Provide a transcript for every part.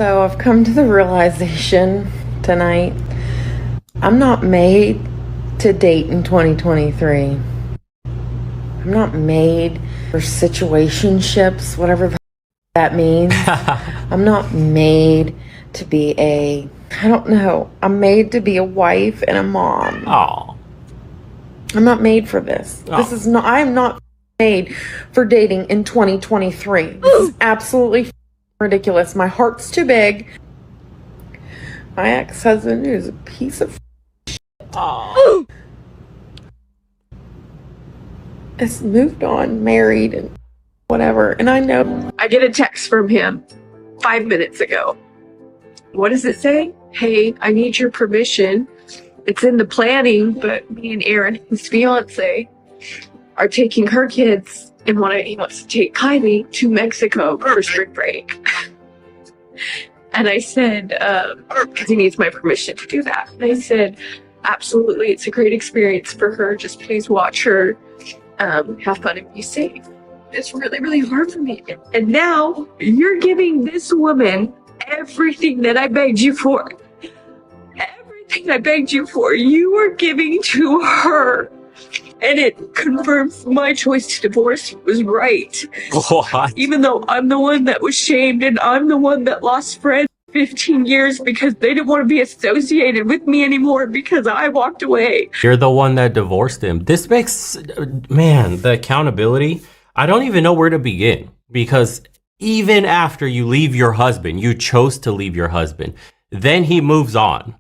So I've come to the realization tonight, I'm not made to date in 2023. I'm not made for situationships, whatever that means. I'm not made to be I don't know. I'm made to be a wife and a mom. Oh. I'm not made for this. I'm not made for dating in 2023. This is absolutely ridiculous. My heart's too big. My ex-husband is a piece of shit. Oh. Has moved on, married, and whatever. And I know. I get a text from him 5 minutes ago. What does it say? Hey, I need your permission. It's in the planning, but me and Aaron, his fiance, are taking her kids and he wants to take Kylie to Mexico for spring break. And I said, because he needs my permission to do that. And I said, absolutely, it's a great experience for her. Just please watch her, have fun and be safe. It's really, really hard for me. And now you're giving this woman everything that I begged you for. Everything I begged you for, you are giving to her. And it confirms my choice to divorce was right. What? Even though I'm the one that was shamed and I'm the one that lost friends 15 years because they didn't want to be associated with me anymore because I walked away. You're the one that divorced him. This makes, man, the accountability. I don't even know where to begin, because even after you leave your husband, you chose to leave your husband. Then he moves on,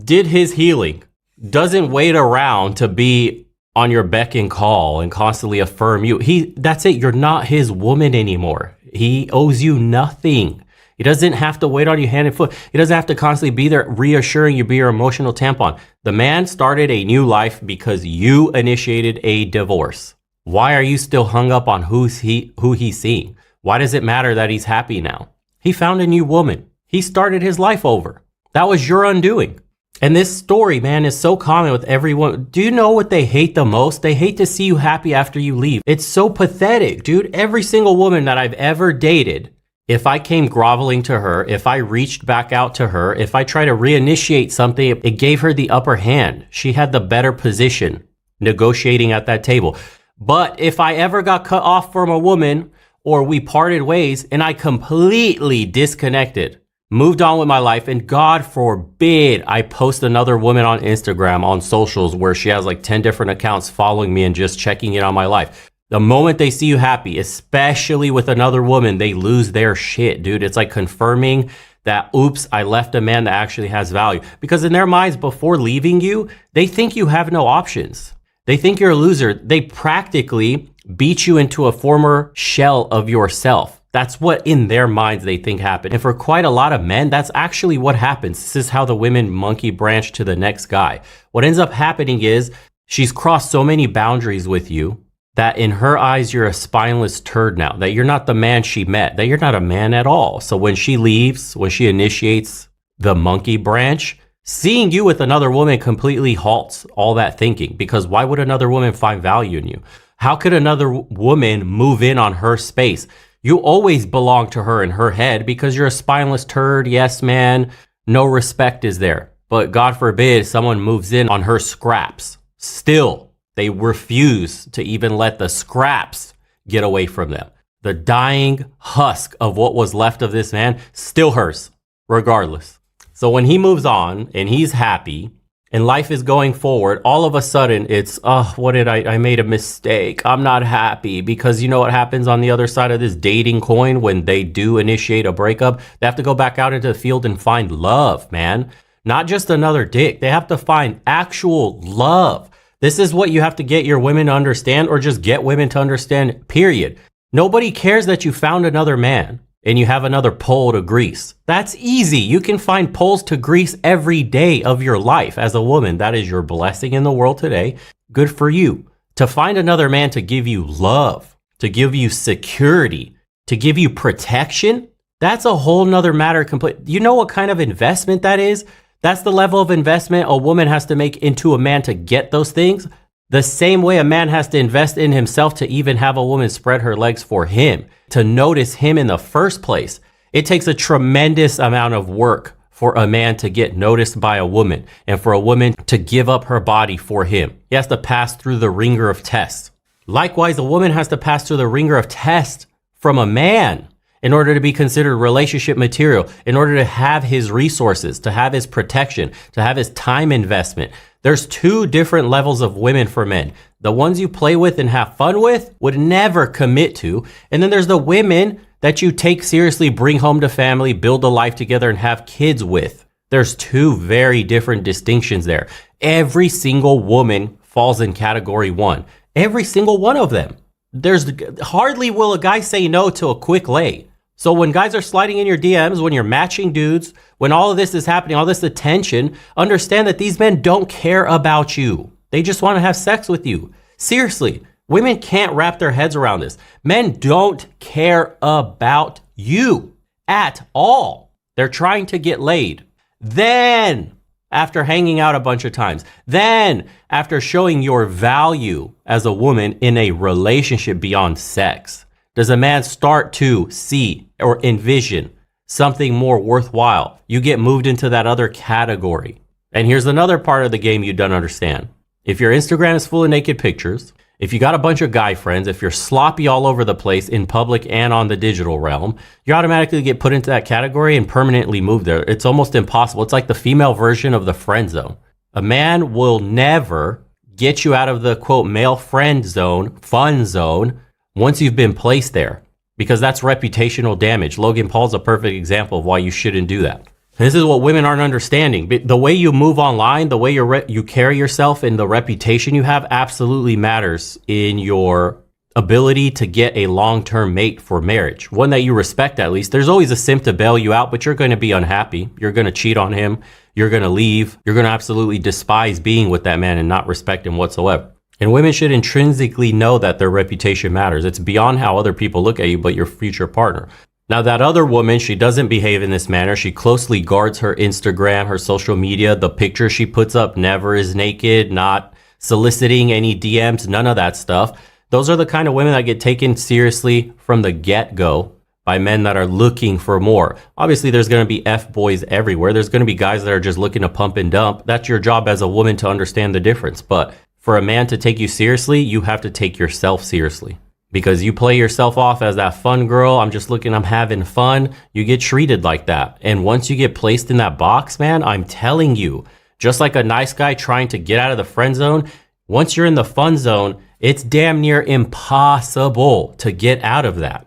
did his healing, doesn't wait around to be on your beck and call and constantly affirm you. That's it. You're not his woman anymore. He owes you nothing. He doesn't have to wait on you hand and foot. He doesn't have to constantly be there reassuring you, be your emotional tampon. The man started a new life because you initiated a divorce. Why are you still hung up on who he's seeing? Why does it matter that he's happy now? He found a new woman. He started his life over. That was your undoing. And this story, man, is so common with everyone. Do you know what they hate the most? They hate to see you happy after you leave. It's so pathetic, dude. Every single woman that I've ever dated, if I came groveling to her, if I reached back out to her, if I tried to reinitiate something, it gave her the upper hand. She had the better position negotiating at that table. But if I ever got cut off from a woman or we parted ways and I completely disconnected, moved on with my life, and God forbid I post another woman on Instagram, on socials, where she has like 10 different accounts following me and just checking in on my life. The moment they see you happy, especially with another woman, they lose their shit, dude. It's like confirming that, oops, I left a man that actually has value. Because in their minds, before leaving you, they think you have no options. They think you're a loser. They practically beat you into a former shell of yourself. That's what in their minds they think happened. And for quite a lot of men, that's actually what happens. This is how the women monkey branch to the next guy. What ends up happening is she's crossed so many boundaries with you that in her eyes, you're a spineless turd now, that you're not the man she met, that you're not a man at all. So when she leaves, when she initiates the monkey branch, seeing you with another woman completely halts all that thinking, because why would another woman find value in you? How could another woman move in on her space? You always belong to her in her head because you're a spineless turd. Yes, man. No respect is there. But God forbid someone moves in on her scraps. Still, they refuse to even let the scraps get away from them. The dying husk of what was left of this man still hurts, regardless. So when he moves on and he's happy and life is going forward, all of a sudden it's, I made a mistake. I'm not happy. Because you know what happens on the other side of this dating coin when they do initiate a breakup? They have to go back out into the field and find love, man. Not just another dick. They have to find actual love. This is what you have to get your women to understand, or just get women to understand, period. Nobody cares that you found another man and you have another pole to grease. That's easy. You can find poles to grease every day of your life as a woman. That is your blessing in the world today. Good for you. To find another man to give you love, to give you security, to give you protection, that's a whole nother matter. You know what kind of investment that is? That's the level of investment a woman has to make into a man to get those things. The same way a man has to invest in himself to even have a woman spread her legs for him, to notice him in the first place. It takes a tremendous amount of work for a man to get noticed by a woman and for a woman to give up her body for him. He has to pass through the ringer of tests. Likewise, a woman has to pass through the ringer of tests from a man in order to be considered relationship material, in order to have his resources, to have his protection, to have his time investment. There's two different levels of women for men. The ones you play with and have fun with would never commit to. And then there's the women that you take seriously, bring home to family, build a life together, and have kids with. There's two very different distinctions there. Every single woman falls in category one. Every single one of them. There's hardly will a guy say no to a quick lay. So when guys are sliding in your DMs, when you're matching dudes, when all of this is happening, all this attention, understand that these men don't care about you. They just want to have sex with you. Seriously, women can't wrap their heads around this. Men don't care about you at all. They're trying to get laid. Then, after hanging out a bunch of times, then after showing your value as a woman in a relationship beyond sex, does a man start to see or envision something more worthwhile? You get moved into that other category. And here's another part of the game you don't understand. If your Instagram is full of naked pictures, if you got a bunch of guy friends, if you're sloppy all over the place in public and on the digital realm, you automatically get put into that category and permanently moved there. It's almost impossible. It's like the female version of the friend zone. A man will never get you out of the quote male friend zone, fun zone, once you've been placed there, because that's reputational damage. Logan Paul's a perfect example of why you shouldn't do that. This is what women aren't understanding. The way you move online, the way you carry yourself, and the reputation you have absolutely matters in your ability to get a long-term mate for marriage. One that you respect at least. There's always a simp to bail you out, but you're going to be unhappy. You're going to cheat on him. You're going to leave. You're going to absolutely despise being with that man and not respect him whatsoever. And women should intrinsically know that their reputation matters. It's beyond how other people look at you, but your future partner. Now, that other woman, she doesn't behave in this manner. She closely guards her Instagram, her social media. The picture she puts up never is naked, not soliciting any DMs, none of that stuff. Those are the kind of women that get taken seriously from the get-go by men that are looking for more. Obviously, there's going to be F-boys everywhere. There's going to be guys that are just looking to pump and dump. That's your job as a woman to understand the difference. But for a man to take you seriously, you have to take yourself seriously. Because you play yourself off as that fun girl, I'm having fun, you get treated like that. And once you get placed in that box, man, I'm telling you, just like a nice guy trying to get out of the friend zone, once you're in the fun zone, it's damn near impossible to get out of that.